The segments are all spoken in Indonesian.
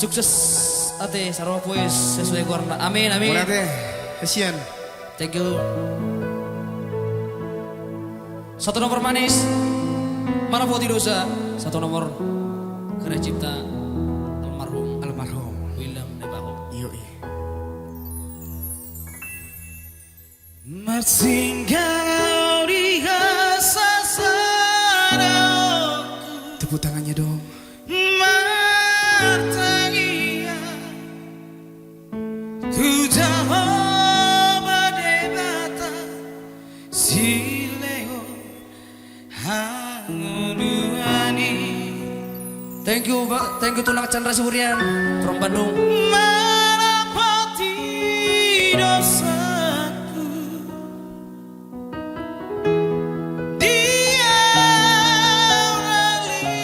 Sukses ate sarua pues sesuai korna. Amin amin. Boleh ate, kasihan. Thank you. Satu nomor manis, mana poti dosa. Satu nomor karya cipta almarhum William Nebaho. Yoi. Marsingkau di hasasaraku. Tepuk tangannya dong. Martagia tu jahova debata sileo hanguruani. Thank you Tulang Chandra Surian from Bandung. Merapati dosaku, dia lalu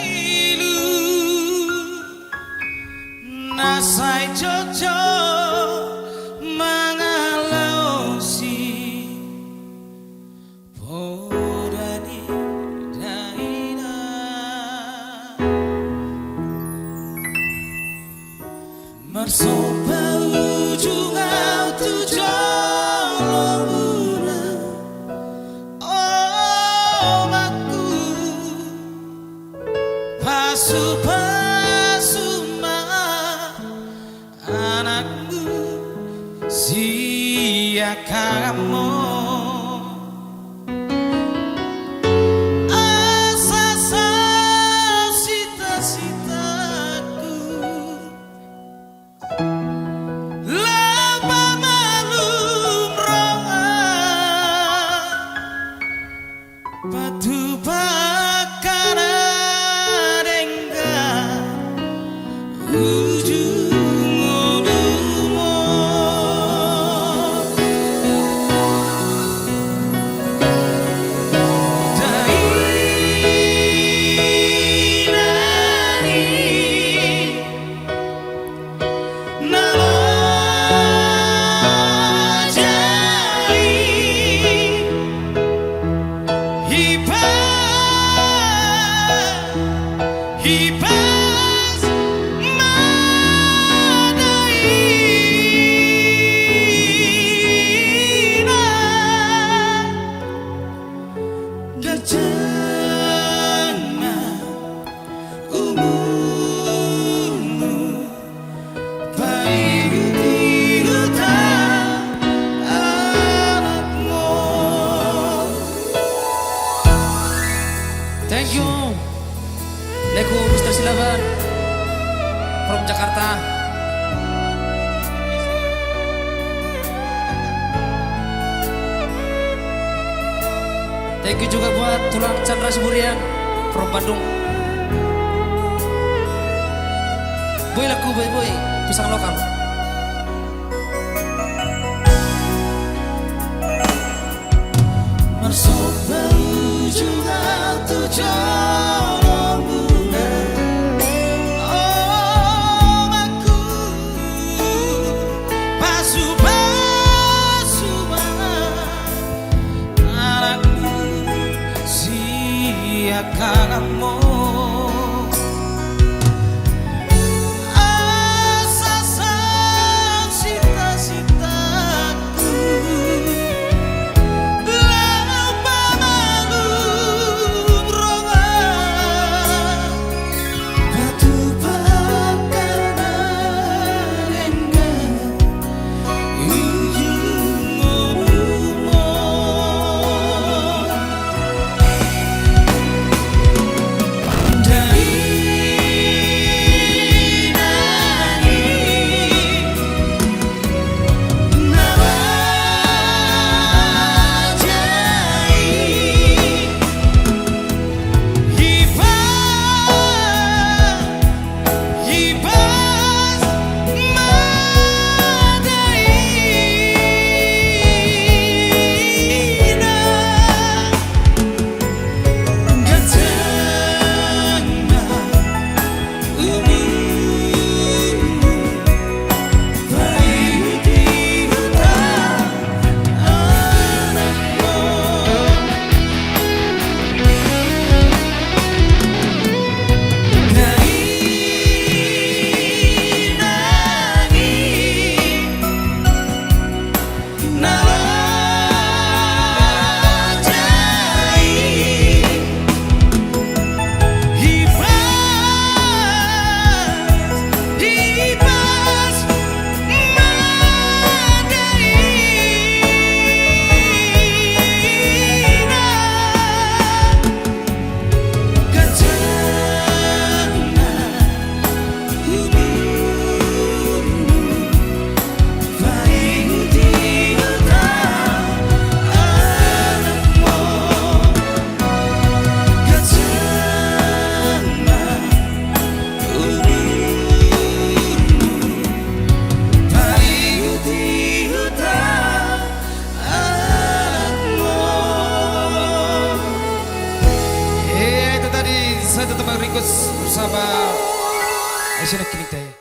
nasai cocok mengalau si podani daina marsopa ujung tu jolomuna oh aku pasu-pasuma anakmu sia kamu asa cita-citaku lama malum roa batu bakara dengga ujung ulumo dainani nalajai hibas madaina gajana umurmu bayu tirta anakmu. Thank you Leku Mr. Silaban from Jakarta. Thank you juga buat Tulang Chandra Siburian from Bandung. Boy lagu boy pisang lokal. Marsoba ujung tu jolomuna oh aku pasu-pasuma anakmu sia kamu asa cita-citaku lama malum roa batu bakara dengga ujung ulumo. saya tetap request bersama Asian Kinik Teh.